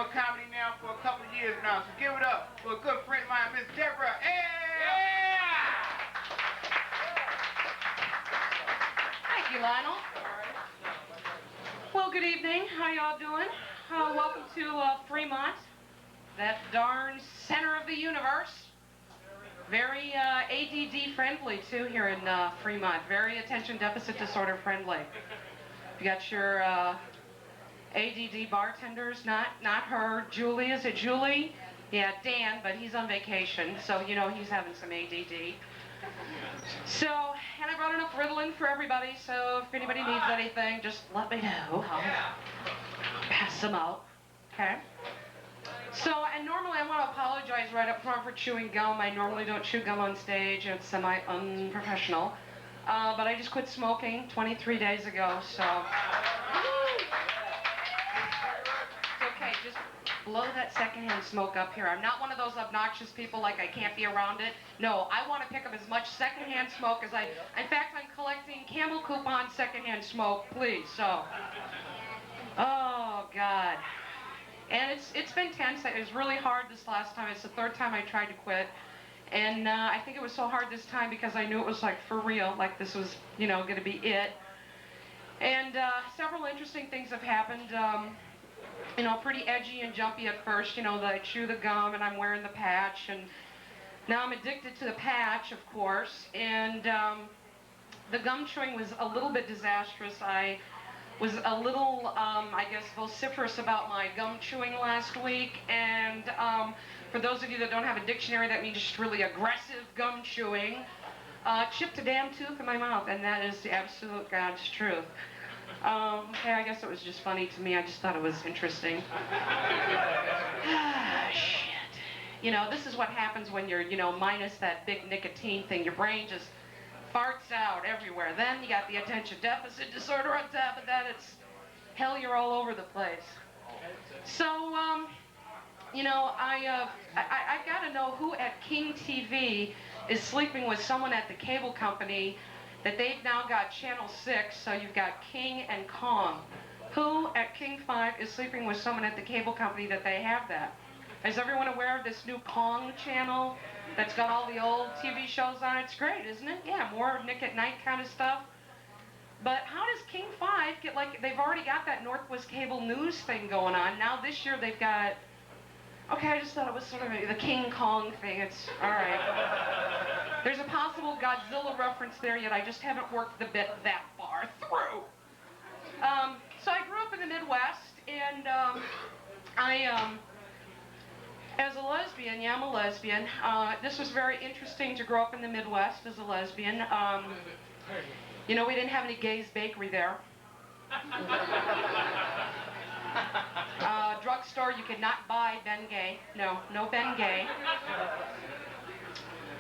doing comedy now for a couple of years now, so give it up for a good friend of mine, Miss Deborah. Yeah! Thank you, Lionel. Well, good evening. How y'all doing? Welcome to Fremont, that darn center of the universe. Very ADD friendly too here in Fremont. Very attention deficit disorder friendly. You got your ADD bartenders, not her. Julie, is it Julie? Yeah, Dan, but he's on vacation, so you know he's having some ADD. So, and I brought enough Ritalin for everybody, so if anybody needs anything, just let me know. I'll pass them out, okay? So, and normally I want to apologize right up front for chewing gum. I normally don't chew gum on stage. It's semi-unprofessional. But I just quit smoking 23 days ago, so. It's okay, just blow that secondhand smoke up here. I'm not one of those obnoxious people like I can't be around it. No, I want to pick up as much secondhand smoke as in fact, I'm collecting Camel Coupon secondhand smoke, please, so. Oh, God. And it's been tense. It was really hard this last time. It's the third time I tried to quit. And I think it was so hard this time because I knew it was like for real, like this was, you know, going to be it. And several interesting things have happened. You know, pretty edgy and jumpy at first, you know, that I chew the gum and I'm wearing the patch. And now I'm addicted to the patch, of course. And the gum chewing was a little bit disastrous. I was a little, I guess, vociferous about my gum chewing last week, and for those of you that don't have a dictionary, that means just really aggressive gum chewing. Chipped a damn tooth in my mouth, and that is the absolute God's truth. Okay, I guess it was just funny to me. I just thought it was interesting. Shit. You know, this is what happens when you're, you know, minus that big nicotine thing. Your brain just farts out everywhere. Then you got the attention deficit disorder on top of that. It's hell, you're all over the place. So, you know, I got to know who at King TV is sleeping with someone at the cable company that they've now got Channel 6, so you've got King and Kong. Who at King 5 is sleeping with someone at the cable company that they have that? Is everyone aware of this new Kong channel that's got all the old TV shows on it? It's great, isn't it? Yeah, more Nick at Night kind of stuff. But how does King 5 get, like, they've already got that Northwest Cable News thing going on. Now this year they've got, okay, I just thought it was sort of the King Kong thing. It's, all right. There's a possible Godzilla reference there, yet I just haven't worked the bit that far through. So I grew up in the Midwest, and as a lesbian, yeah, I'm a lesbian. This was very interesting to grow up in the Midwest as a lesbian. You know, we didn't have any Gay's Bakery there. Drugstore, you could not buy Ben Gay. No, no Ben Gay.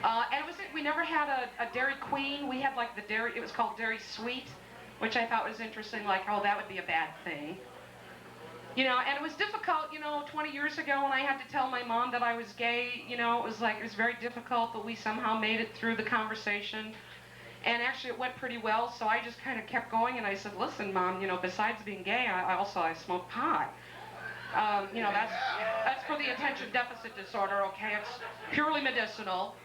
And we never had a Dairy Queen. We had like the Dairy, it was called Dairy Sweet, which I thought was interesting, like, oh, that would be a bad thing. You know, and it was difficult, you know, 20 years ago when I had to tell my mom that I was gay, you know, it was very difficult, but we somehow made it through the conversation. And actually it went pretty well, so I just kind of kept going, and I said, listen, Mom, you know, besides being gay, I smoke pot. You know, that's for the attention deficit disorder, okay? It's purely medicinal.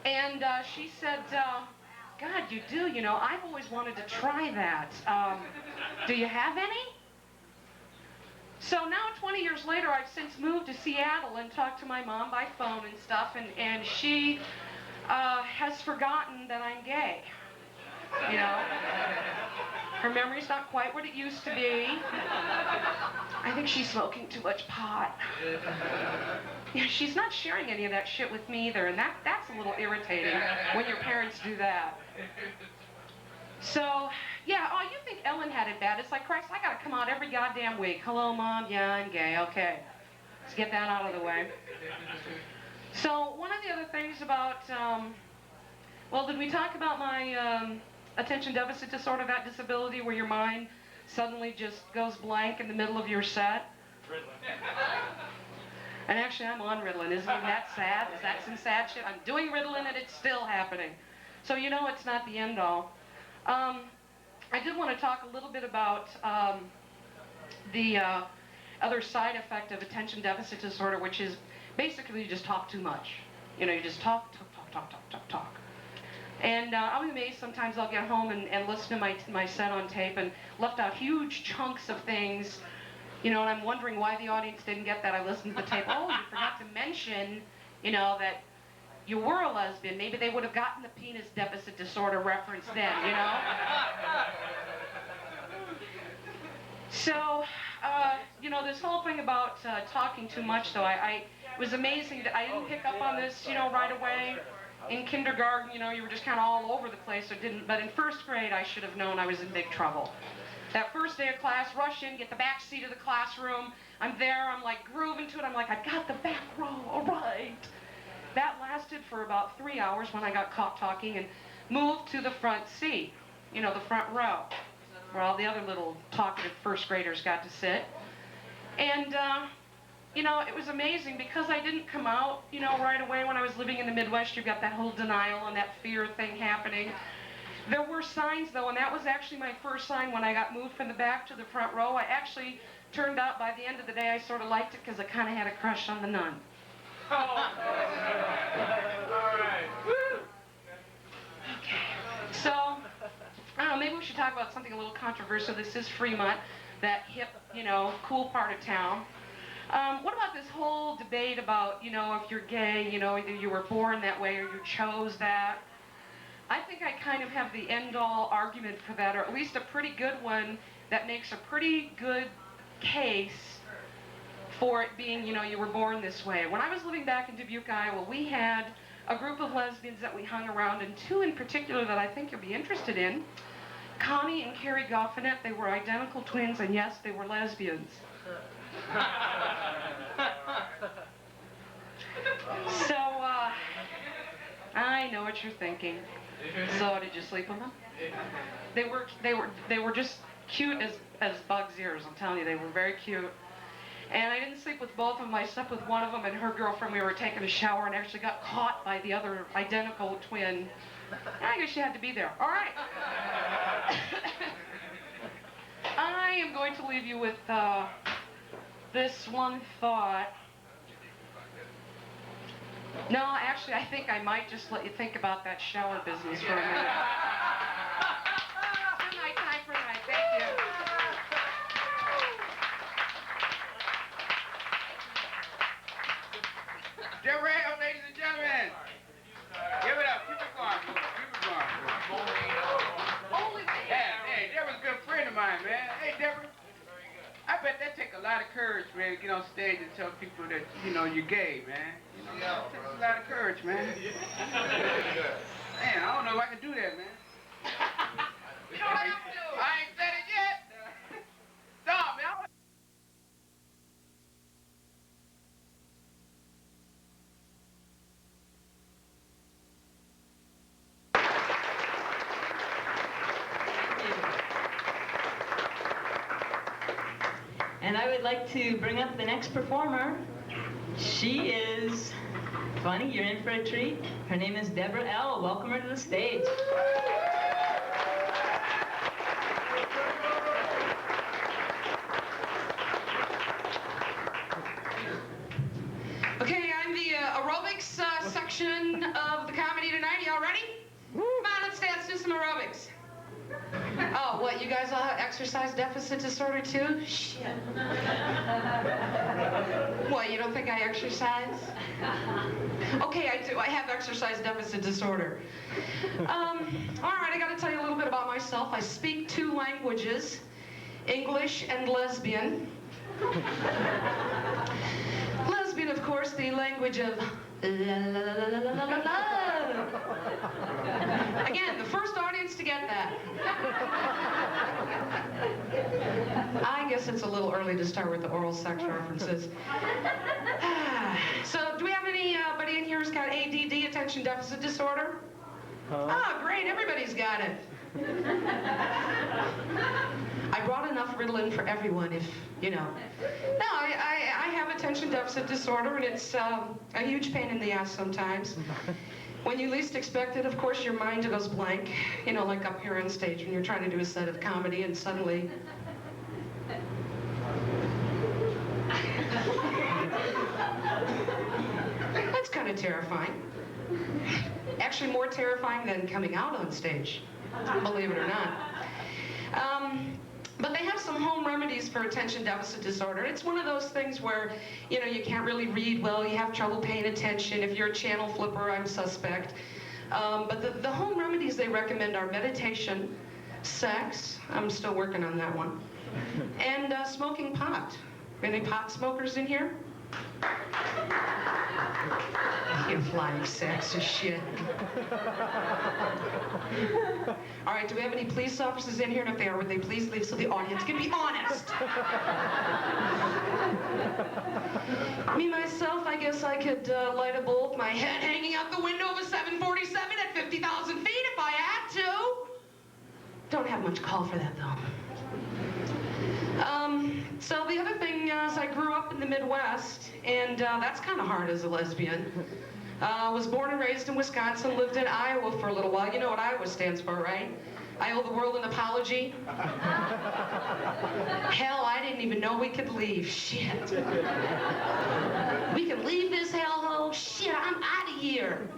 And she said, God, you do, you know, I've always wanted to try that. Do you have any? So now, 20 years later, I've since moved to Seattle and talked to my mom by phone and stuff, and she has forgotten that I'm gay. You know? Her memory's not quite what it used to be. I think she's smoking too much pot. Yeah, she's not sharing any of that shit with me either, and that's a little irritating when your parents do that. So, yeah, oh, you think Ellen had it bad. It's like, Christ, I gotta come out every goddamn week. Hello, Mom, yeah, I'm gay, okay. Let's get that out of the way. So, one of the other things about, well, did we talk about my attention deficit disorder, that disability where your mind suddenly just goes blank in the middle of your set? And actually, I'm on Ritalin. Isn't that sad? Is that some sad shit? I'm doing Ritalin and it's still happening. So you know it's not the end all. I did want to talk a little bit about the other side effect of attention deficit disorder, which is basically you just talk too much. You know, you just talk. And I'll be amazed sometimes I'll get home and listen to my set on tape and left out huge chunks of things, you know, and I'm wondering why the audience didn't get that. I listened to the tape. Oh, you forgot to mention, you know, that you were a lesbian. Maybe they would have gotten the penis deficit disorder reference then, you know? So, you know, this whole thing about talking too much, though, it was amazing that I didn't pick up on this, you know, right away. In kindergarten, you know, you were just kind of all over the place, so but in first grade, I should have known I was in big trouble. That first day of class, rush in, get the back seat of the classroom. I'm there, I'm like grooving to it. I'm like, I got the back row, all right. That lasted for about 3 hours when I got caught talking and moved to the front seat, you know, the front row, where all the other little talkative first graders got to sit. And, you know, it was amazing because I didn't come out, you know, right away when I was living in the Midwest. You've got that whole denial and that fear thing happening. There were signs, though, and that was actually my first sign when I got moved from the back to the front row. I actually turned out by the end of the day I sort of liked it because I kind of had a crush on the nun. Oh. All right. Woo. Okay. So, I don't know, maybe we should talk about something a little controversial. This is Fremont, that hip, you know, cool part of town. What about this whole debate about, you know, if you're gay, you know, either you were born that way or you chose that? I think I kind of have the end-all argument for that, or at least a pretty good one that makes a pretty good case for it being, you know, you were born this way. When I was living back in Dubuque, Iowa, we had a group of lesbians that we hung around, and two in particular that I think you'll be interested in. Connie and Carrie Goffinet, they were identical twins, and yes, they were lesbians. So, I know what you're thinking. So, did you sleep with them? They were just cute as bug's ears. I'm telling you, they were very cute. And I didn't sleep with both of them. I slept with one of them and her girlfriend. We were taking a shower and actually got caught by the other identical twin. I guess she had to be there. All right. I am going to leave you with this one thought. No, actually, I think I might just let you think about that shower business for a minute. Good night, time for night. Thank you. DEBRA, ladies and gentlemen. Give it up. Keep it going. Keep it going. Holy Hey, Deborah's a good friend of mine, man. Hey, Deborah. I bet that take a lot of courage, man, to get on stage and tell people that, you know, you're gay, man. You know, that takes a lot of courage, man. Man, I don't know if I can do that, man. You don't have to. I ain't said it yet. Stop, man. And I would like to bring up the next performer. She is funny. You're in for a treat. Her name is Deborah L. Welcome her to the stage. Okay, I'm the aerobics section of the comedy tonight. Y'all ready? Come on, let's dance, do some aerobics. Oh, what, you guys all have exercise deficit disorder too? Shit. What, you don't think I exercise? Okay, I do. I have exercise deficit disorder. All right, I gotta tell you a little bit about myself. I speak 2 languages, English and lesbian. Lesbian, of course, the language of love. Again, the first audience to get that. I guess it's a little early to start with the oral sex references. So, do we have anybody in here who's got ADD, attention deficit disorder? Oh, great, everybody's got it. I brought enough Ritalin for everyone, if, you know. No, I have attention deficit disorder, and it's a huge pain in the ass sometimes. When you least expect it, of course, your mind goes blank. You know, like up here on stage when you're trying to do a set of comedy and suddenly... terrifying. Actually more terrifying than coming out on stage, believe it or not. But they have some home remedies for attention deficit disorder. It's one of those things where, you know, you can't really read well, you have trouble paying attention. If you're a channel flipper, I'm suspect. But the home remedies they recommend are meditation, sex, I'm still working on that one, and smoking pot. Any pot smokers in here? You flying sacks of shit. All right, do we have any police officers in here? And if they are, would they please leave so the audience can be honest? Me, myself, I guess I could light a bulb, my head hanging out the window of a 747 at 50,000 feet if I had to. Don't have much call for that, though. So the other thing is I grew up in the Midwest, and that's kind of hard as a lesbian. Was born and raised in Wisconsin, lived in Iowa for a little while. You know what Iowa stands for, right? I owe the world an apology. Hell, I didn't even know we could leave. Shit. We can leave this hellhole? Shit, I'm out of here.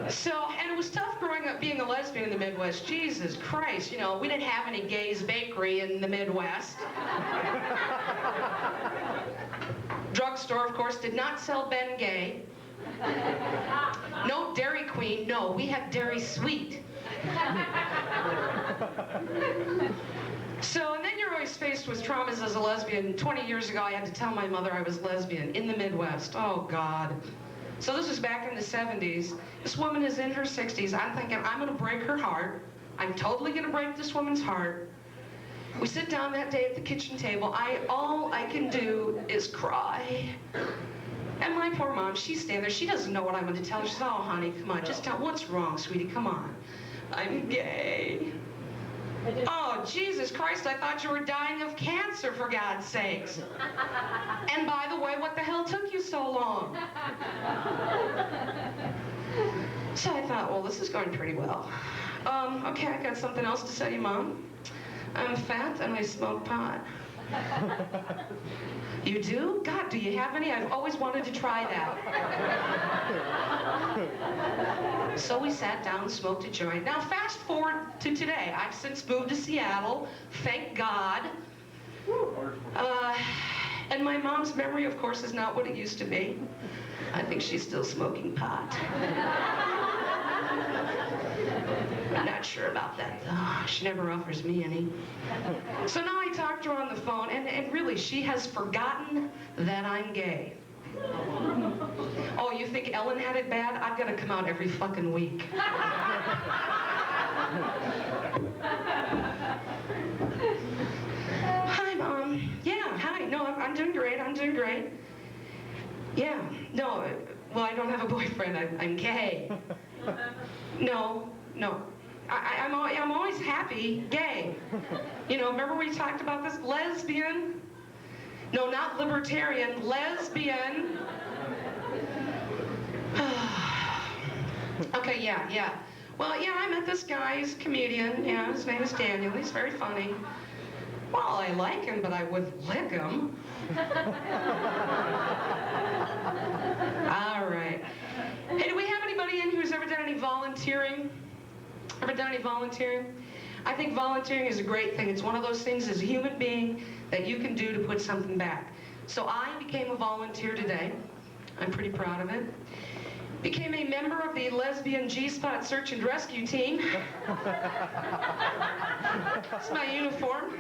So, and it was tough growing up being a lesbian in the Midwest. Jesus Christ, you know, we didn't have any Gays Bakery in the Midwest. Drugstore, of course, did not sell Ben Gay. No Dairy Queen, no, we had Dairy Sweet. So, and then you're always faced with traumas as a lesbian. 20 years ago, I had to tell my mother I was lesbian in the Midwest. Oh, God. So this was back in the 70s. This woman is in her 60s. I'm thinking, I'm going to break her heart. I'm totally going to break this woman's heart. We sit down that day at the kitchen table. All I can do is cry. And my poor mom, she's standing there. She doesn't know what I'm going to tell her. She says, oh, honey, come on. Just tell what's wrong, sweetie. Come on. I'm gay. Oh, Jesus Christ, I thought you were dying of cancer, for God's sakes. And by the way, what the hell took you so long? So I thought, well, this is going pretty well. Okay, I got something else to say, Mom. I'm fat and I smoke pot. You do? God, do you have any? I've always wanted to try that. So we sat down and smoked a joint. Now fast forward to today. I've since moved to Seattle, thank God. And my mom's memory, of course, is not what it used to be. I think she's still smoking pot. I'm not sure about that, though. She never offers me any. So now I talked to her on the phone, and really, she has forgotten that I'm gay. Oh, you think Ellen had it bad? I've got to come out every fucking week. Hi, Mom. Yeah, hi. No, I'm doing great. I'm doing great. Yeah, no, well, I don't have a boyfriend. I'm gay. No. I'm always happy, gay. You know, remember we talked about this? Lesbian. No, not libertarian, lesbian. Okay, yeah. Well, yeah, I met this guy, he's a comedian. Yeah, his name is Daniel, he's very funny. Well, I like him, but I wouldn't lick him. All right. Hey, do we have anybody in who's ever done any volunteering? Ever done any volunteering? I think volunteering is a great thing. It's one of those things as a human being that you can do to put something back. So I became a volunteer today. I'm pretty proud of it. Became a member of the lesbian G-Spot search and rescue team. It's my uniform.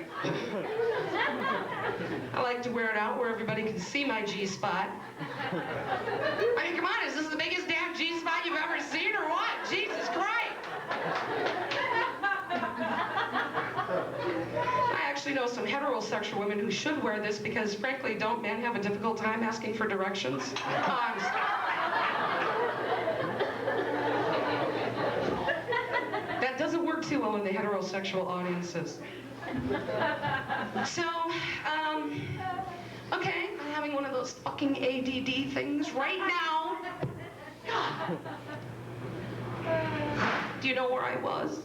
I like to wear it out where everybody can see my G-Spot. I mean, come on, is this the biggest damn G-Spot you've ever seen or what? Jesus Christ! I actually know some heterosexual women who should wear this because, frankly, don't men have a difficult time asking for directions? That doesn't work too well in the heterosexual audiences. So, okay, I'm having one of those fucking ADD things right now. Do you know where I was?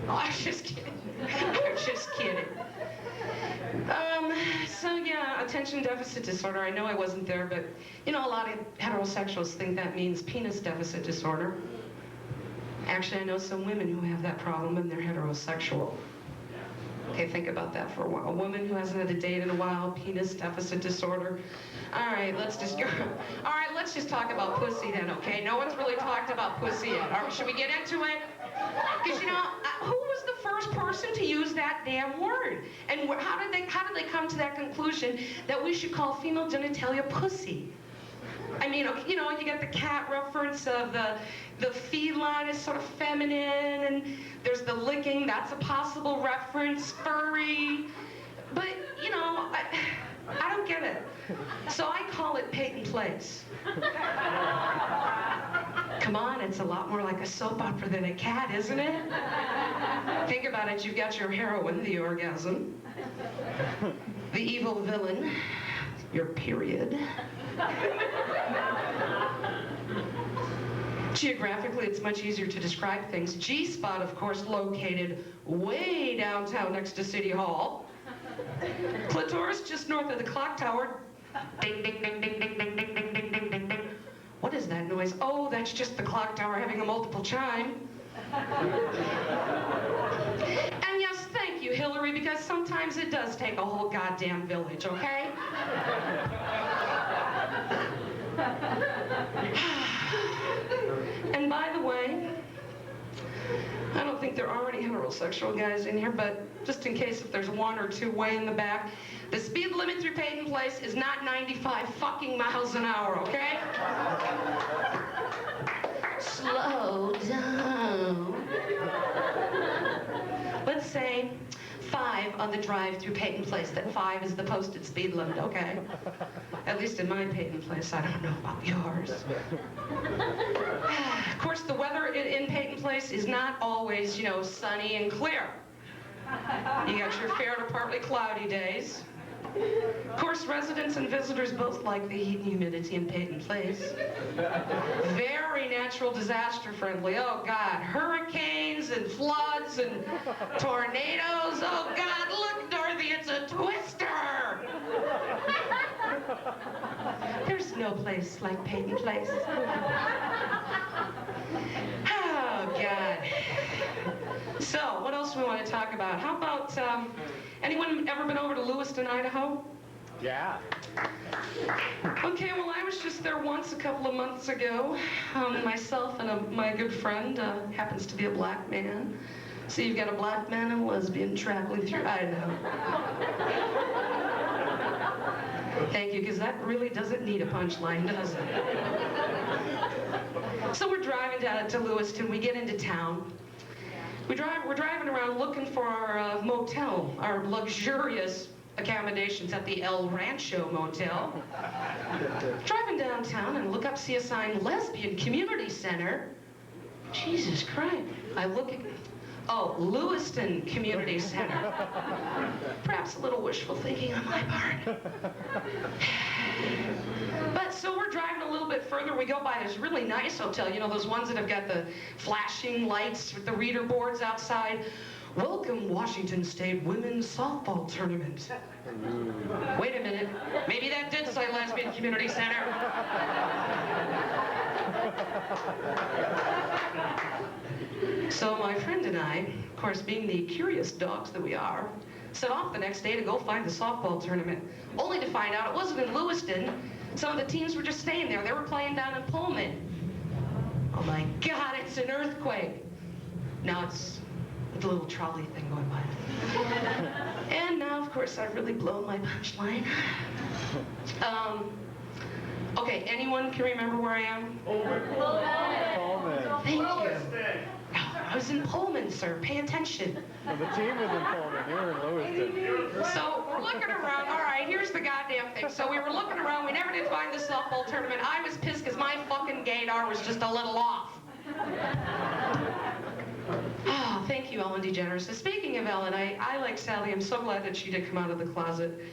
Oh, I'm just kidding. I'm just kidding. So yeah, attention deficit disorder. I know I wasn't there, but you know, a lot of heterosexuals think that means penis deficit disorder. Actually, I know some women who have that problem and they're heterosexual. Okay, think about that for a while. A woman who hasn't had a date in a while, penis deficit disorder. All right, let's just go. All right, let's just talk about pussy then, okay? No one's really talked about pussy yet. All right, should we get into it? Because you know, who was the first person to use that damn word? And how did they come to that conclusion that we should call female genitalia pussy? I mean, you know, you get the cat reference of the feline is sort of feminine, and there's the licking, that's a possible reference, furry. But, you know, I don't get it. So I call it Peyton Place. Come on, it's a lot more like a soap opera than a cat, isn't it? Think about it, you've got your heroine, the orgasm, the evil villain, your period. Geographically, it's much easier to describe things. G-spot, of course, located way downtown next to City Hall. Clitoris, just north of the clock tower. Ding, ding, ding, ding, ding, ding, ding, ding, ding, ding, ding, ding. What is that noise? Oh, that's just the clock tower having a multiple chime. And yes, thank you, Hillary, because sometimes it does take a whole goddamn village, okay? And by the way, I don't think there are any heterosexual guys in here, but just in case if there's one or two way in the back, the speed limit through Peyton Place is not 95 fucking miles an hour, okay? Slow down. Let's say 5 on the drive through Peyton Place. That 5 is the posted speed limit, okay? At least in my Peyton Place. I don't know about yours. Of course, the weather in Peyton Place is not always, you know, sunny and clear. You got your fair to partly cloudy days. Of course, residents and visitors both like the heat and humidity in Peyton Place. Very natural disaster friendly. Oh, God. Hurricanes and floods and tornadoes. Oh, God, look, Dorothy, it's a twister. There's no place like Peyton Place. Oh, God. So, what else do we want to talk about? How about, anyone ever been over to Lewiston, Idaho? Yeah. Okay, well, I was just there once a couple of months ago. Myself and my good friend happens to be a black man. So you've got a black man and a lesbian traveling through Idaho. Thank you, because that really doesn't need a punchline, does it? So we're driving down to Lewiston. We get into town. We're driving around looking for our motel, our luxurious accommodations at the El Rancho Motel. Driving downtown and look up, see a sign, Lesbian Community Center. Jesus Christ. I look at, oh, Lewiston Community Center. Perhaps a little wishful thinking on my part. But so we're driving a little bit further. We go by this really nice hotel, you know, those ones that have got the flashing lights with the reader boards outside. Welcome, Washington State Women's Softball Tournament. Wait a minute. Maybe that did say Lesbian Community Center. So my friend and I, of course, being the curious dogs that we are, set off the next day to go find the softball tournament, only to find out it wasn't in Lewiston. Some of the teams were just staying there. They were playing down in Pullman. Oh my God, it's an earthquake. Now it's the little trolley thing going by. And now, of course, I've really blown my punchline. Okay, anyone can remember where I am? Pullman. Thank you. I was in Pullman, sir. Pay attention. Well, the team was in Pullman. They were in Lewiston. So we're looking around. All right, here's the goddamn thing. So we were looking around. We never did find the softball tournament. I was pissed because my fucking gaydar was just a little off. Oh, thank you, Ellen DeGeneres. So speaking of Ellen, I like Sally. I'm so glad that she did come out of the closet.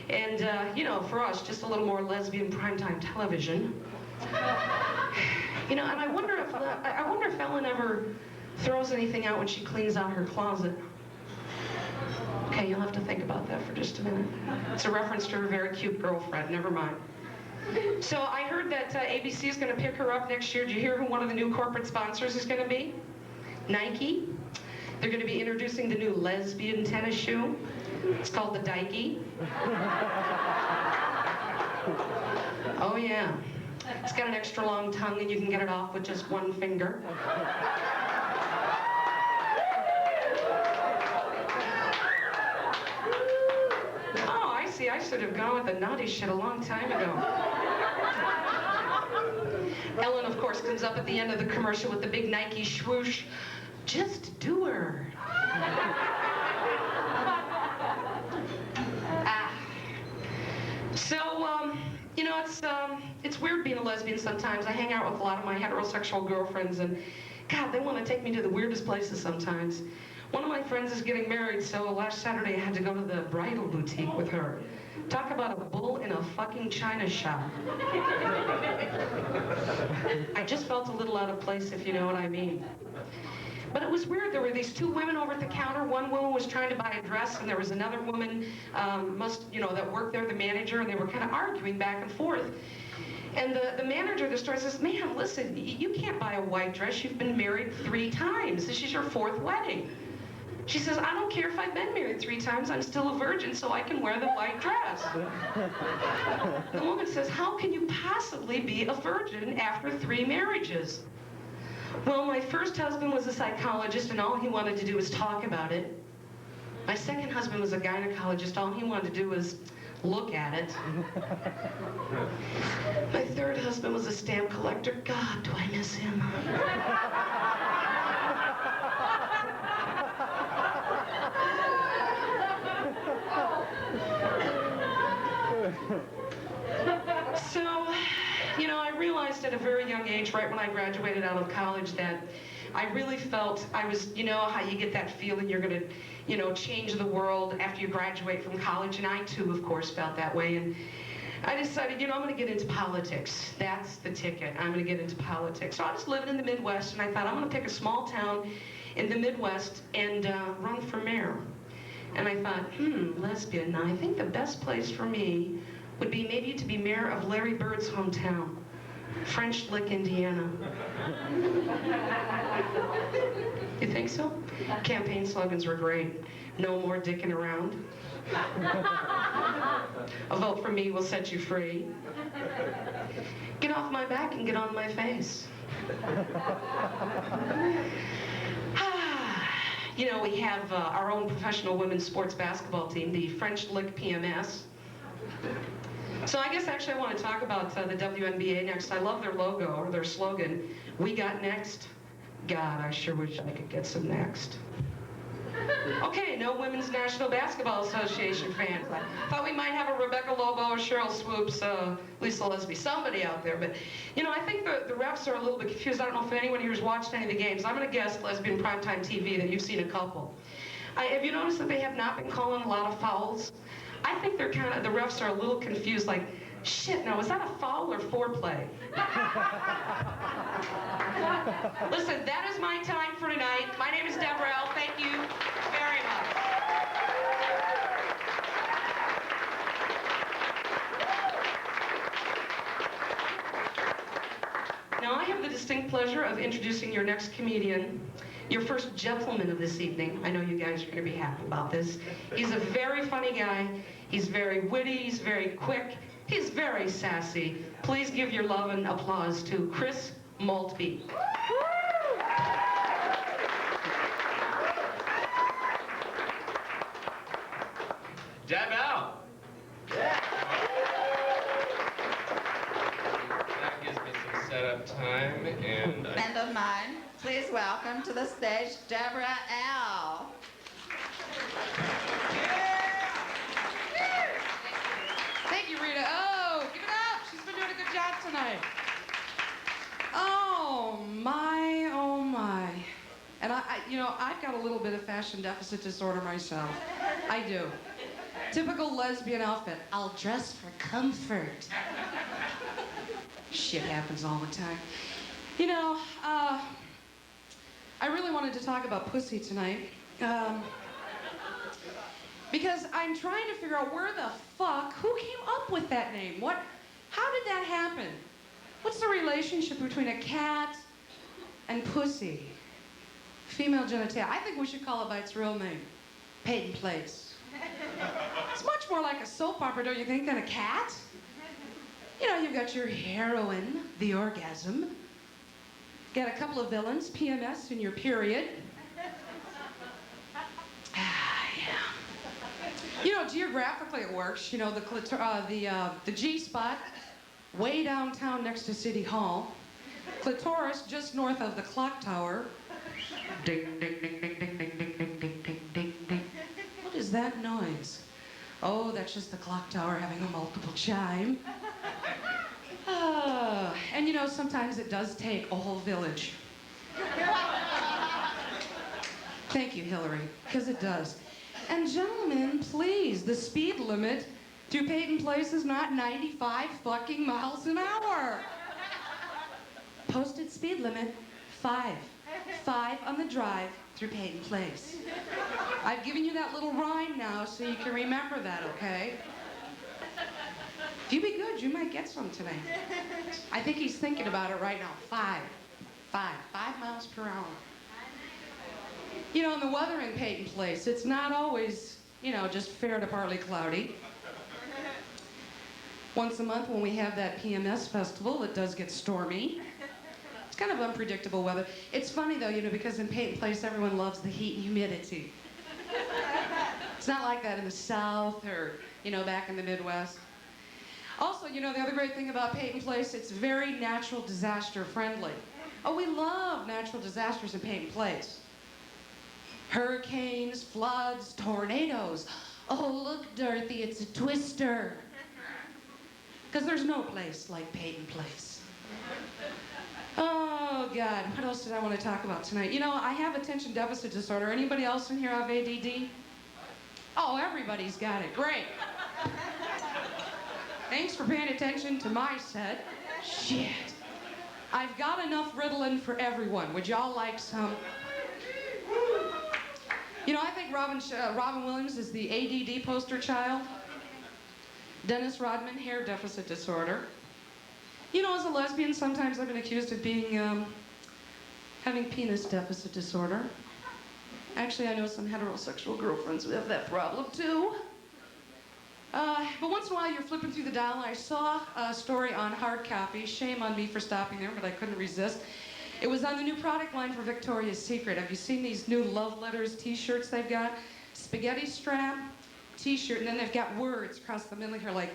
And, you know, for us, just a little more lesbian primetime television. You know, and I wonder if Ellen ever throws anything out when she cleans out her closet. Okay, you'll have to think about that for just a minute. It's a reference to her very cute girlfriend. Never mind. So I heard that ABC is going to pick her up next year. Did you hear who one of the new corporate sponsors is going to be? Nike. They're going to be introducing the new lesbian tennis shoe. It's called the Dikey. Oh yeah. It's got an extra long tongue and you can get it off with just one finger. Oh, I see. I should have gone with the naughty shit a long time ago. Ellen, of course, comes up at the end of the commercial with the big Nike swoosh. Just do her. So, you know, it's weird being a lesbian sometimes. I hang out with a lot of my heterosexual girlfriends, and God, they want to take me to the weirdest places sometimes. One of my friends is getting married, so last Saturday I had to go to the bridal boutique with her. Talk about a bull in a fucking china shop. I just felt a little out of place, if you know what I mean. But it was weird. There were these two women over at the counter. One woman was trying to buy a dress, and there was another woman, that worked there, the manager, and they were kind of arguing back and forth. And the manager of the store says, "Ma'am, listen, you can't buy a white dress. You've been married 3 times. This is your 4th wedding." She says, "I don't care if I've been married 3 times. I'm still a virgin, so I can wear the white dress." The woman says, "How can you possibly be a virgin after 3 marriages?" "Well, my first husband was a psychologist, and all he wanted to do was talk about it. My second husband was a gynecologist. All he wanted to do was look at it. My third husband was a stamp collector. God, do I miss him." So, you know, I realized at a very young age, right when I graduated out of college, that I really felt I was, you know, how you get that feeling you're going to, you know, change the world after you graduate from college. And I, too, of course, felt that way. And I decided, you know, I'm going to get into politics. That's the ticket. I'm going to get into politics. So I was living in the Midwest, and I thought, I'm going to pick a small town in the Midwest and run for mayor. And I thought, lesbian. Now, I think the best place for me would be maybe to be mayor of Larry Bird's hometown, French Lick, Indiana. You think so? Campaign slogans were great. No more dicking around. A vote for me will set you free. Get off my back and get on my face. You know, we have our own professional women's sports basketball team, the French Lick PMS. So I guess actually I want to talk about the WNBA next. I love their logo, or their slogan, "We got next." God, I sure wish I could get some next. Okay, no Women's National Basketball Association fans. I thought we might have a Rebecca Lobo or Cheryl Swoops, Lisa Leslie, somebody out there. But, you know, I think the refs are a little bit confused. I don't know if anyone here has watched any of the games. I'm going to guess, Lesbian Primetime TV, that you've seen a couple. Have you noticed that they have not been calling a lot of fouls? I think the refs are a little confused, like, shit, now, is that a foul or foreplay? Listen, that is my time for tonight. My name is Deborah L. Thank you very much. Now, I have the distinct pleasure of introducing your next comedian, your first gentleman of this evening. I know you guys are going to be happy about this. He's a very funny guy. He's very witty. He's very quick. He's very sassy. Please give your love and applause to Chris Maltby. Jab out. Yeah. That gives me some setup time, and Friend of mine, please welcome to the stage Deborah L. Thank you, Rita. Oh, give it up. She's been doing a good job tonight. Oh, my, oh, my. And I've got a little bit of fashion deficit disorder myself. I do. Typical lesbian outfit. I'll dress for comfort. Shit happens all the time. You know, I really wanted to talk about pussy tonight. Because I'm trying to figure out where the fuck, who came up with that name? How did that happen? What's the relationship between a cat and pussy? Female genitalia. I think we should call it by its real name. Peyton Place. It's much more like a soap opera, don't you think, than a cat? You know, you've got your heroine, the orgasm. Got a couple of villains, PMS and your period. Yeah. You know, geographically it works. You know, the G-spot, way downtown next to City Hall. Clitoris, just north of the clock tower. Ding, ding, ding, ding, ding, ding, ding, ding, ding, ding, ding, ding. What is that noise? Oh, that's just the clock tower having a multiple chime. And you know, sometimes it does take a whole village. Thank you, Hillary, because it does. And gentlemen, please, the speed limit to Peyton Place is not 95 fucking miles an hour. Posted speed limit, 5. 5 on the drive through Peyton Place. I've given you that little rhyme now so you can remember that, okay? If you be good, you might get some tonight. I think he's thinking about it right now. 5 miles per hour. You know, in the weather in Peyton Place, it's not always, you know, just fair to partly cloudy. Once a month when we have that PMS festival, it does get stormy. It's kind of unpredictable weather. It's funny though, you know, because in Peyton Place, everyone loves the heat and humidity. It's not like that in the South or, you know, back in the Midwest. Also, you know, the other great thing about Peyton Place, it's very natural disaster friendly. Oh, we love natural disasters in Peyton Place. Hurricanes, floods, tornadoes. Oh, look, Dorothy, it's a twister. Because there's no place like Peyton Place. Oh, God, what else did I want to talk about tonight? You know, I have attention deficit disorder. Anybody else in here have ADD? Oh, everybody's got it. Great. Thanks for paying attention to my set. Shit. I've got enough Ritalin for everyone. Would y'all like some? You know, I think Robin Williams is the ADD poster child. Dennis Rodman, hair deficit disorder. You know, as a lesbian, sometimes I've been accused of being, having penis deficit disorder. Actually, I know some heterosexual girlfriends who have that problem, too. But once in a while, you're flipping through the dial, and I saw a story on hard copy. Shame on me for stopping there, but I couldn't resist. It was on the new product line for Victoria's Secret. Have you seen these new love letters t-shirts they've got? Spaghetti strap t-shirt, and then they've got words across the middle here like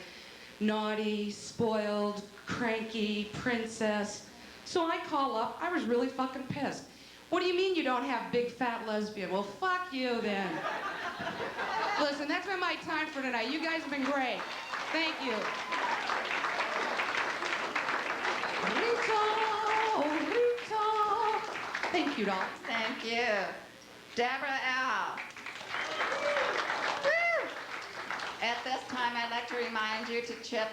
naughty, spoiled, cranky, princess. So I call up. I was really fucking pissed. What do you mean you don't have big fat lesbian? Well, fuck you then. Listen, that's been my time for tonight. You guys have been great. Thank you. Rita. Thank you, doll. Thank you. Deborah L. Woo! At this time, I'd like to remind you to tip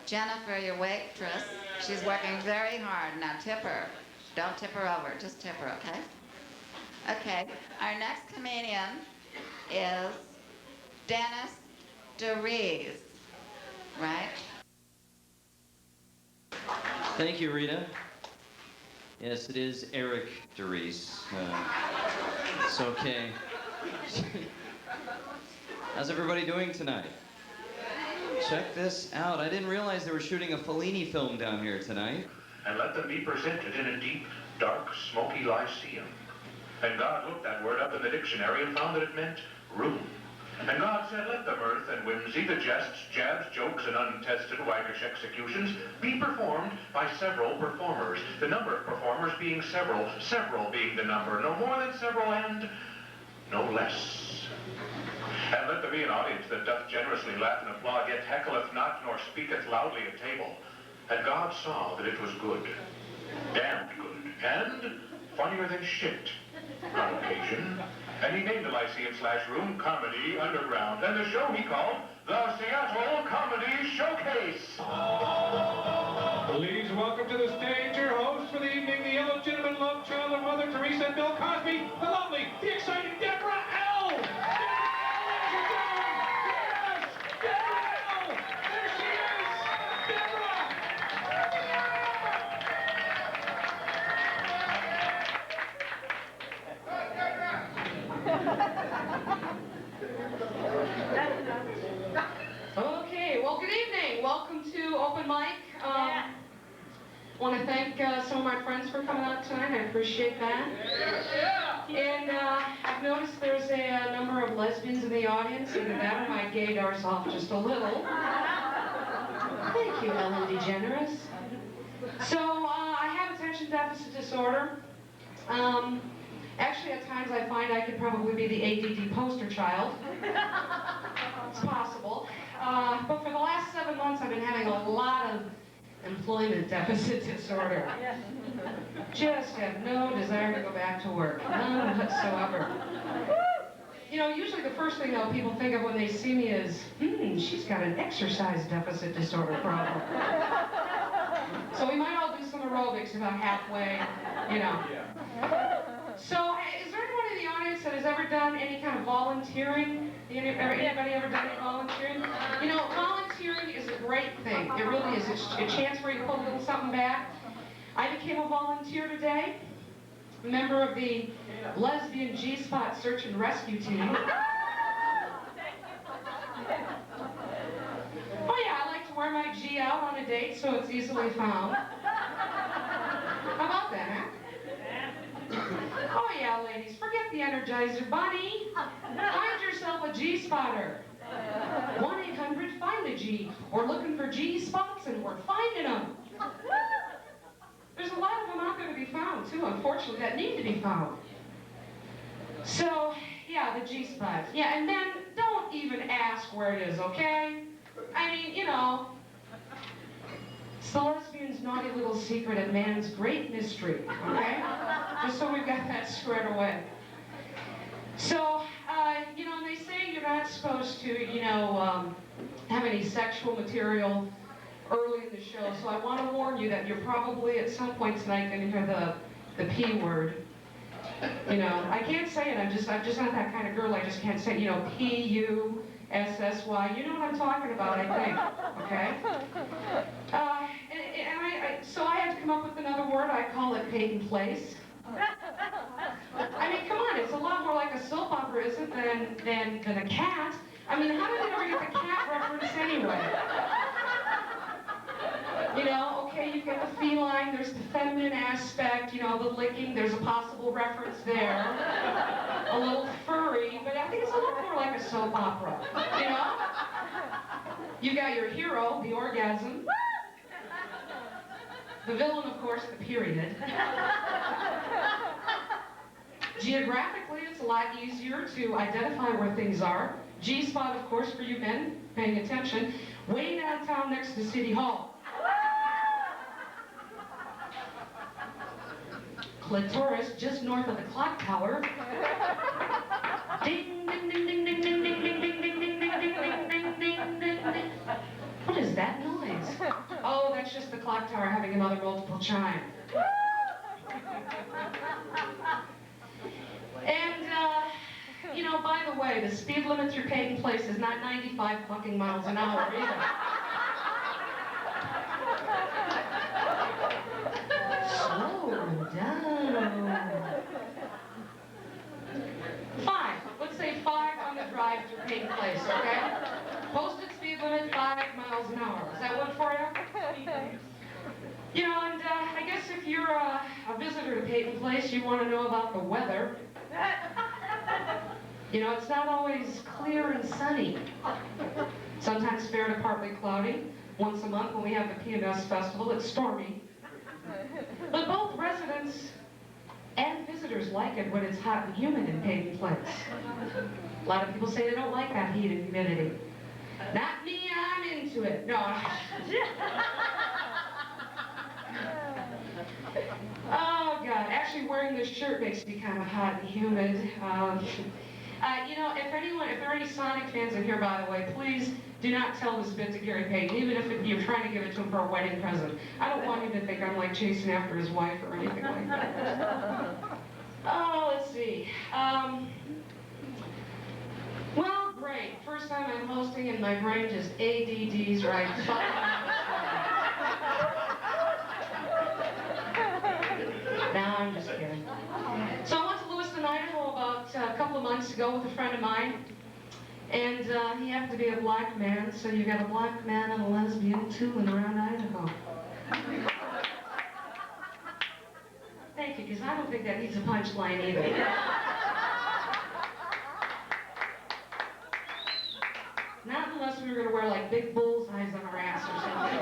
Jennifer, your waitress. She's working very hard. Now tip her. Don't tip her over. Just tip her, okay? Okay. Our next comedian is Dennis DeRees, right? Thank you, Rita. Yes, it is Eric DeRees. It's okay. How's everybody doing tonight? Check this out. I didn't realize they were shooting a Fellini film down here tonight. And let them be presented in a deep, dark, smoky lyceum. And God looked that word up in the dictionary and found that it meant room. And God said, let the mirth and whimsy, the jests, jabs, jokes, and untested waggish executions be performed by several performers. The number of performers being several being the number, no more than several and no less. And let there be an audience that doth generously laugh and applaud, yet heckleth not, nor speaketh loudly at table. And God saw that it was good, damned good, and funnier than shit on occasion. And he named the Lyceum/room Comedy Underground, and the show he called the Seattle Comedy Showcase. Please welcome to the stage your host for the evening, the illegitimate love child of Mother Teresa and Bill Cosby, the lovely, the exciting Deborah L. some of my friends for coming out tonight. I appreciate that. And I've noticed there's a number of lesbians in the audience. Either that or my gaydar's off just a little. Thank you, Ellen DeGeneres. So I have attention deficit disorder. Actually, at times I find I could probably be the ADD poster child. It's possible. But for the last 7 months, I've been having a lot of employment deficit disorder. Just have no desire to go back to work. None whatsoever. You know, usually the first thing though people think of when they see me is, she's got an exercise deficit disorder problem. So we might all do some aerobics about halfway, you know. So, is there anyone in the audience that has ever done any kind of volunteering? Anybody ever done any volunteering? You know, volunteering is a great thing. It really is. It's a chance where you pull a little something back. I became a volunteer today, a member of the lesbian G-spot search and rescue team. Oh yeah, I like to wear my G out on a date so it's easily found. How about that, huh? Oh yeah, ladies, forget the Energizer Bunny. Find yourself a G-spotter. 1-800-FIND-A-G. We're looking for G-spots and we're finding them. There's a lot of them out there to be found, too, unfortunately, that need to be found. So, yeah, the G-spot. Yeah, and then don't even ask where it is, okay? I mean, you know, it's the lesbian's naughty little secret of man's great mystery, okay? Just so we've got that squared away. So, you know, they say you're not supposed to, you know, have any sexual material early in the show, so I want to warn you that you're probably at some point tonight going to hear the P word. You know, I can't say it. I'm just not that kind of girl. I just can't say, you know, P-U-S-S-Y. You know what I'm talking about, I think. Okay? So I had to come up with another word. I call it Peyton Place. I mean, come on, it's a lot more like a soap opera, isn't it, than a cat? I mean, how did they ever get the cat reference anyway? You know, okay, you get the feline, there's the feminine aspect, you know, the licking, there's a possible reference there. A little furry, but I think it's a lot more like a soap opera, you know? You got your hero, the orgasm. The villain, of course, the period. Geographically, it's a lot easier to identify where things are. G-spot, of course, for you men paying attention, way downtown next to City Hall. Clitoris, just north of the clock tower. Ding, ding, ding, ding, ding, ding, ding, ding, ding, ding, ding, ding, ding, ding, ding, ding, ding. What is that noise? Oh, that's just the clock tower having another multiple chime. And, you know, by the way, the speed limit through Peyton Place is not 95 fucking miles an hour either. Slow down. 5. Let's say 5 on the drive through Peyton Place, okay? Posted speed limit 5 miles an hour. Is that one for you? You know, and I guess if you're a visitor to Peyton Place, you want to know about the weather. You know, it's not always clear and sunny. Sometimes fair to partly cloudy. Once a month when we have the PMS Festival, it's stormy. But both residents and visitors like it when it's hot and humid in Peyton Place. A lot of people say they don't like that heat and humidity. Not me, I'm into it. No. Oh, God. Actually, wearing this shirt makes me kind of hot and humid. You know, if there are any Sonic fans in here, by the way, please do not tell this bit to Gary Payton, even if you're trying to give it to him for a wedding present. I don't want him to think I'm, like, chasing after his wife or anything like that. Oh, let's see. Well, great. First time I'm hosting and my brain just ADDs right. Now I'm just kidding. So I went to Lewiston, Idaho about a couple of months ago with a friend of mine. And he happened to be a black man, so you got a black man and a lesbian tooling around Idaho. Thank you, because I don't think that needs a punchline either. Not unless we were going to wear like big bullseyes on our ass or something.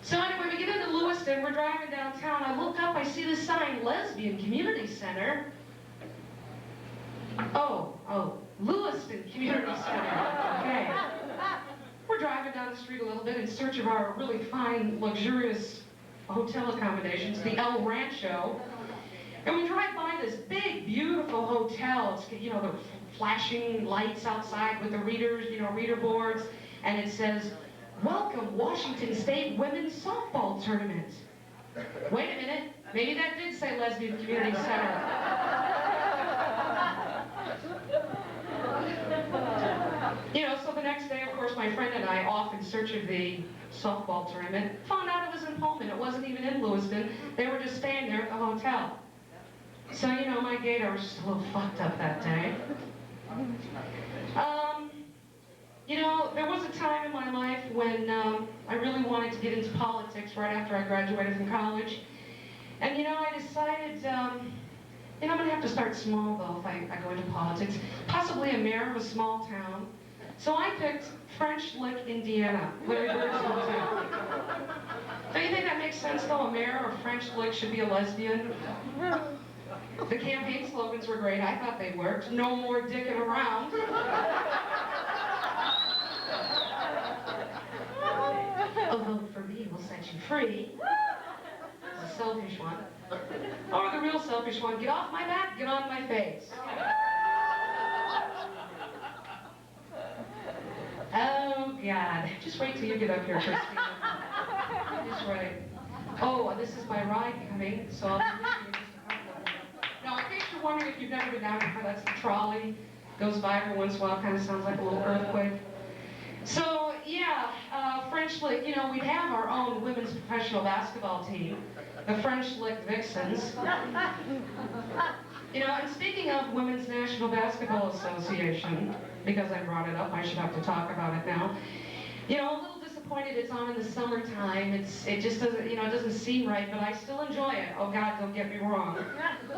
So anyway, we get into Lewiston, we're driving downtown, I look up, I see this sign, Lesbian Community Center. Oh, Lewiston Community Center, okay. We're driving down the street a little bit in search of our really fine, luxurious hotel accommodations, the El Rancho. And we drive by this big, beautiful hotel. It's, you know, the flashing lights outside with the readers, you know, reader boards. And it says, "Welcome, Washington State Women's Softball Tournament." Wait a minute. Maybe that did say Lesbian Community Center. You know, so the next day, of course, my friend and I, off in search of the softball tournament, found out it was in Pullman. It wasn't even in Lewiston. They were just staying there at the hotel. So, you know, my gator was just a little fucked up that day. You know, there was a time in my life when I really wanted to get into politics right after I graduated from college. And, you know, I decided, you know, I'm going to have to start small, though, if I go into politics. Possibly a mayor of a small town. So I picked French Lick, Indiana, Larry Bird's hometown. Don't you think that makes sense, though? A mayor of French Lick should be a lesbian? The campaign slogans were great. I thought they worked. No more dicking around. A vote for me will set you free. It's a selfish one. Or the real selfish one, get off my back, get on my face. Oh, God. Just wait till you get up here, Christina. Just wait. Oh, this is my ride coming, so I'll be leaving in just a couple of minutes. Now, in case you're wondering if you've never been down before, that's the trolley. Goes by every once in a while, kind of sounds like a little earthquake. So, yeah, French Lick, you know, we'd have our own women's professional basketball team, the French Lick Vixens. You know, and speaking of Women's National Basketball Association, because I brought it up, I should have to talk about it now. You know, a little disappointed it's on in the summertime. It just doesn't, you know, it doesn't seem right, but I still enjoy it. Oh, God, don't get me wrong.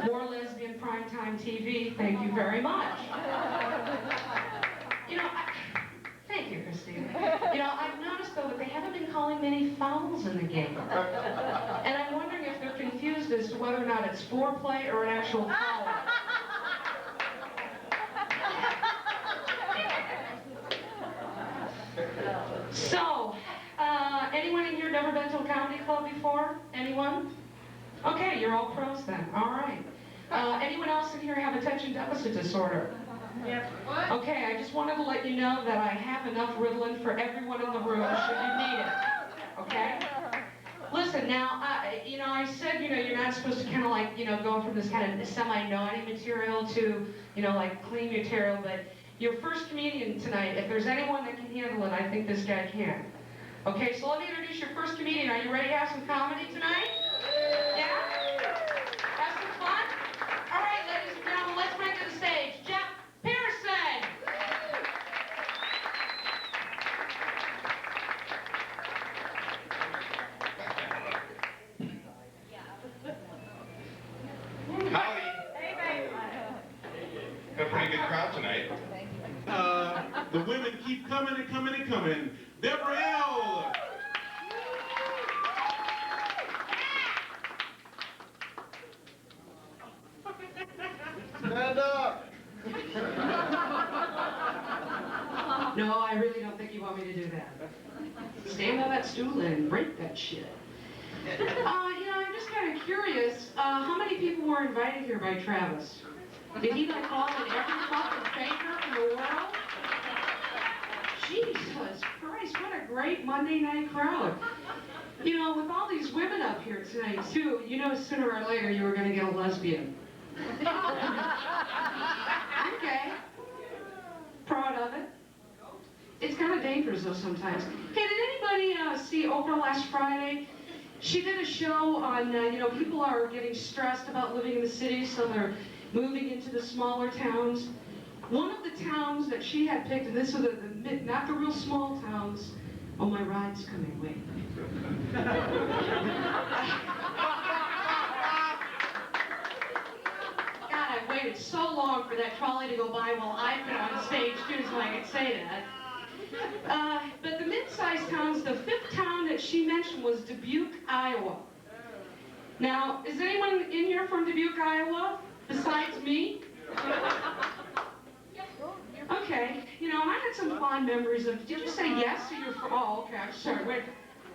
More lesbian primetime TV, thank you very much. You know, thank you, Christina. You know, I've noticed, though, that they haven't been calling many fouls in the game. And I'm wondering if they're confused as to whether or not it's foreplay or an actual foul. So, anyone in here never been to a comedy club before? Anyone? Okay, you're all pros then. All right. Anyone else in here have attention deficit disorder? Yep. Okay, I just wanted to let you know that I have enough Ritalin for everyone in the room should you need it. Okay? Listen, now, you know, I said, you know, you're not supposed to kind of like, you know, go from this kind of semi-naughty material to, you know, like clean material, but your first comedian tonight, if there's anyone that can handle it, I think this guy can. Okay, so let me introduce your first comedian. Are you ready to have some comedy tonight? Yeah? Have some fun? All right, ladies and gentlemen, let's bring to the stage Jeff Pearson. Howdy. Got a pretty good crowd tonight. The women keep coming and coming and coming. DEBRA L. Stand up! No, I really don't think you want me to do that. Stand on that stool and break that shit. You know, I'm just kind of curious, how many people were invited here by Travis? Did he like call in every fucking faker in the world? Jesus Christ, what a great Monday night crowd. You know, with all these women up here tonight, too, you know sooner or later you were going to get a lesbian. Okay. Proud of it. It's kind of dangerous, though, sometimes. Hey, did anybody see Oprah last Friday? She did a show on, you know, people are getting stressed about living in the city, so they're moving into the smaller towns. One of the towns that she had picked, and this was not the real small towns. Oh, my ride's coming, wait. that trolley to go by while I've been on stage too, so I could say that. But the mid-sized towns, the 5th town that she mentioned was Dubuque, Iowa. Now, is anyone in here from Dubuque, Iowa, besides me? Okay, you know, I had some fond memories of, did you say yes or you're, oh, okay, I'm sorry, wait,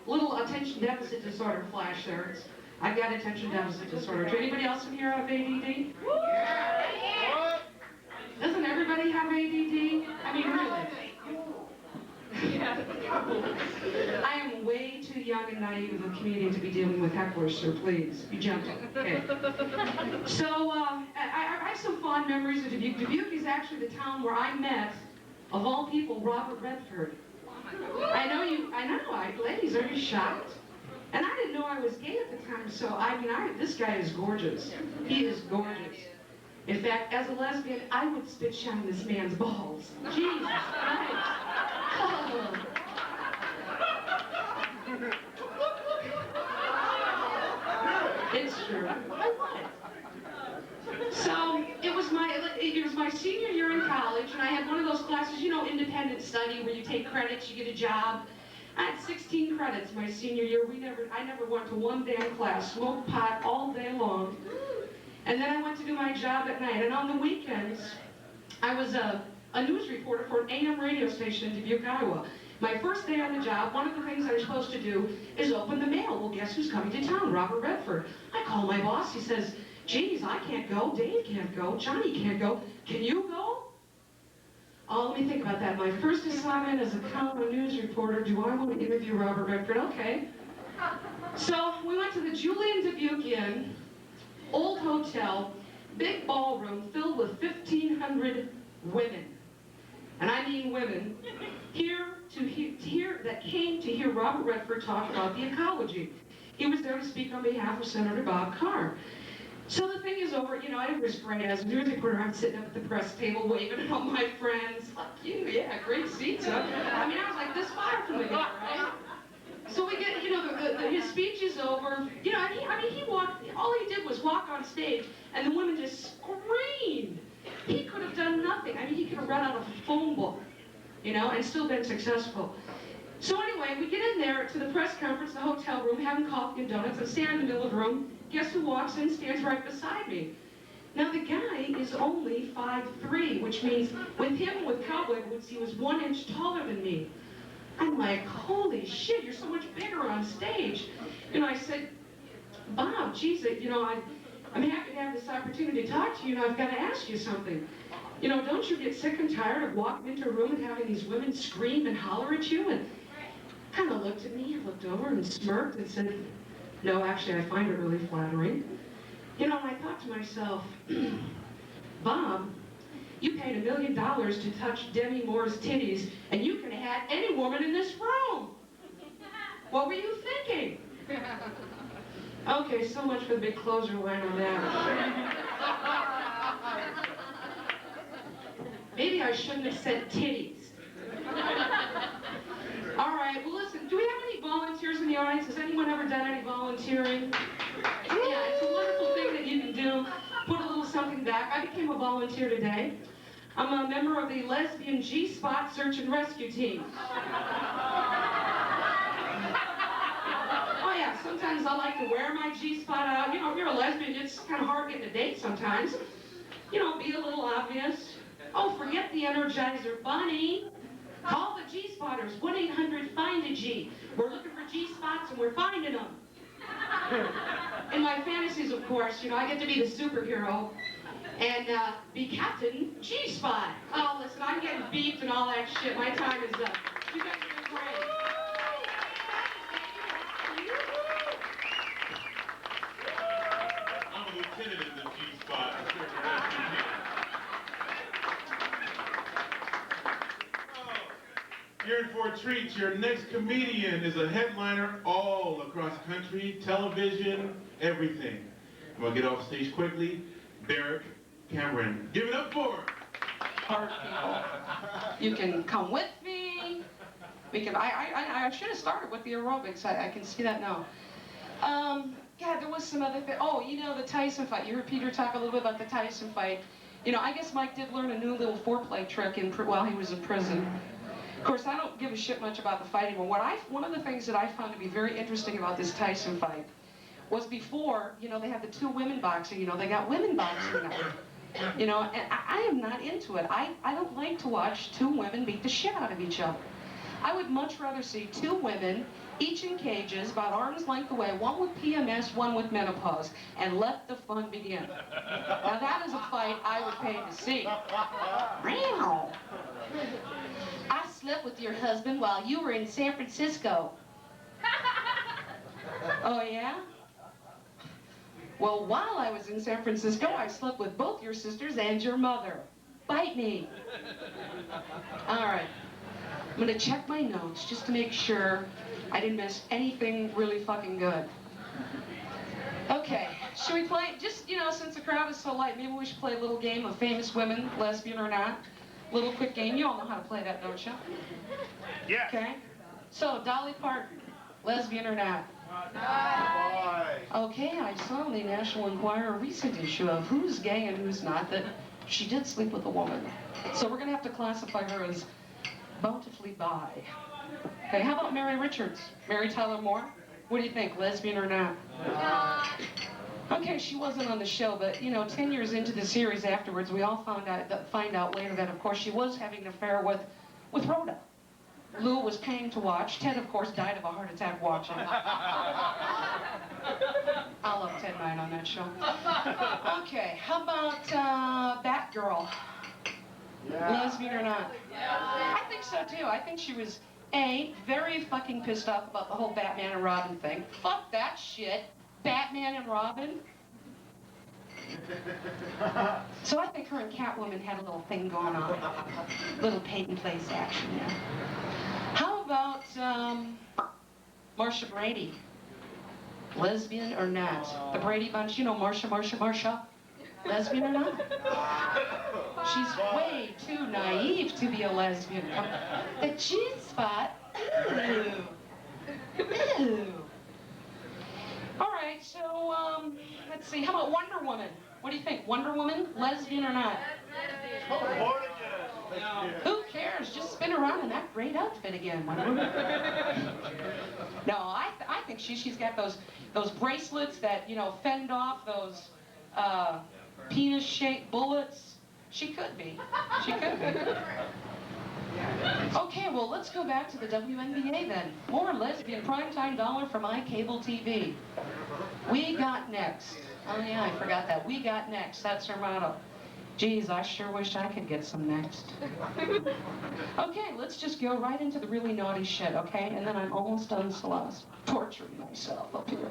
little attention deficit disorder flash there. I've got attention deficit disorder. Does anybody else in here have ADD? Doesn't everybody have ADD? I mean, really. I am way too young and naive of a comedian to be dealing with hecklers, so please, be gentle. Okay. So, I have some fond memories of Dubuque. Dubuque is actually the town where I met, of all people, Robert Redford. I know, ladies, are you shocked? And I didn't know I was gay at the time, so I mean, this guy is gorgeous. He is gorgeous. In fact, as a lesbian, I would spit shine this man's balls. Jesus Christ. Oh. It's true. So it was my senior year in college, and I had one of those classes, you know, independent study, where you take credits, you get a job. I had 16 credits my senior year. I never went to one damn class, smoked pot all day long. And then I went to do my job at night. And on the weekends, I was a news reporter for an AM radio station in Dubuque, Iowa. My first day on the job, one of the things I was supposed to do is open the mail. Well, guess who's coming to town? Robert Redford. I call my boss. He says, geez, I can't go. Dave can't go. Johnny can't go. Can you go? Oh, let me think about that. My first assignment as a color news reporter, do I want to interview Robert Redford? Okay. So we went to the Julian Dubuque Inn, old hotel, big ballroom filled with 1,500 women. And I mean women, that came to hear Robert Redford talk about the ecology. He was there to speak on behalf of Senator Bob Carr. So the thing is over, you know, I was great. As a news reporter, I'm sitting up at the press table waving at all my friends. Fuck you, yeah, great seats, huh? I mean, I was like this far from the guy, right? So we get, you know, his speech is over. You know, he walked, all he did was walk on stage, and the women just screamed. He could have done nothing. I mean, he could have read out a phone book, you know, and still been successful. So anyway, we get in there to the press conference, the hotel room, having coffee and donuts, and stand in the middle of the room. Guess who walks in, stands right beside me? Now, the guy is only 5'3", which means with him, with cowboy boots, he was 1 inch taller than me. I'm like, holy shit, you're so much bigger on stage. You know, I said, Bob, geez, you know, I'm happy to have this opportunity to talk to you, and I've got to ask you something. You know, don't you get sick and tired of walking into a room and having these women scream and holler at you? And kind of looked at me, looked over and smirked and said, no, actually, I find it really flattering. You know, and I thought to myself, Bob, you paid $1 million to touch Demi Moore's titties, and you could have had any woman in this room. What were you thinking? Okay, so much for the big closer line on that. Maybe I shouldn't have said titties. All right, well listen, do we have any volunteers in the audience? Has anyone ever done any volunteering? Yeah, it's a wonderful thing that you can do. Put a little something back. I became a volunteer today. I'm a member of the Lesbian G-Spot Search and Rescue Team. Oh yeah, sometimes I like to wear my G-Spot out. You know, if you're a lesbian, it's kind of hard getting a date sometimes. You know, be a little obvious. Oh, forget the Energizer Bunny. Call the G-Spotters, 1-800-FIND-A-G. We're looking for G-Spots and we're finding them. In my fantasies, of course, you know, I get to be the superhero and be Captain G-Spot. Oh, listen, I'm getting beeped and all that shit. My time is up. You guys have been great. I'm a lieutenant in the G-Spot. You're in for a treat. Your next comedian is a headliner all across the country, television, everything. I'm gonna get off stage quickly. Derek Cameron. Give it up for her. You can come with me. We can. I should have started with the aerobics. I can see that now. God, there was some other thing. Oh, you know the Tyson fight. You heard Peter talk a little bit about the Tyson fight. You know, I guess Mike did learn a new little foreplay trick while he was in prison. Of course, I don't give a shit much about the fighting, but one of the things that I found to be very interesting about this Tyson fight was before, you know, they had the two women boxing, you know, they got women boxing now. You know, and I am not into it. I don't like to watch two women beat the shit out of each other. I would much rather see two women, each in cages, about arm's length away, one with PMS, one with menopause, and let the fun begin. Now that is a fight I would pay to see. Meow. I slept with your husband while you were in San Francisco. Oh yeah? Well, while I was in San Francisco, I slept with both your sisters and your mother. Bite me. All right. I'm gonna check my notes just to make sure I didn't miss anything really fucking good. Okay, should we play, just, you know, since the crowd is so light, maybe we should play a little game of famous women, lesbian or not. Little quick game. You all know how to play that, don't you? Yeah. Okay. So, Dolly Parton, lesbian or not? Okay, I saw in the National Enquirer a recent issue of who's gay and who's not, that she did sleep with a woman. So we're going to have to classify her as bountifully bi. Okay, how about Mary Richards? Mary Tyler Moore? What do you think, lesbian or not? Okay, she wasn't on the show, but, you know, 10 years into the series afterwards, we all find out later that, of course, she was having an affair with Rhoda. Lou was paying to watch. Ted, of course, died of a heart attack watching. I love Ted Knight on that show. Okay, how about Batgirl? Yeah. Lesbian or not? Yeah. I think so, too. I think she was, A, very fucking pissed off about the whole Batman and Robin thing. Fuck that shit. Batman and Robin. So I think her and Catwoman had a little thing going on. Little paint-in-place action, yeah. How about Marsha Brady? Lesbian or not? The Brady Bunch, you know Marsha. Lesbian or not? She's way too naive to be a lesbian. The G-spot? Ew. Ew. All right, so, let's see. How about Wonder Woman? What do you think? Wonder Woman, lesbian or not? Who cares? Just spin around in that great outfit again, Wonder Woman. No, I think she's got those bracelets that, you know, fend off those penis-shaped bullets. She could be. She could be. Okay, well, let's go back to the WNBA then. More lesbian primetime dollar for my cable TV. We got next. Oh yeah, I forgot that. We got next. That's her motto. Geez, I sure wish I could get some next. Okay, let's just go right into the really naughty shit, okay? And then I'm almost done, Celeste. Torturing myself up here.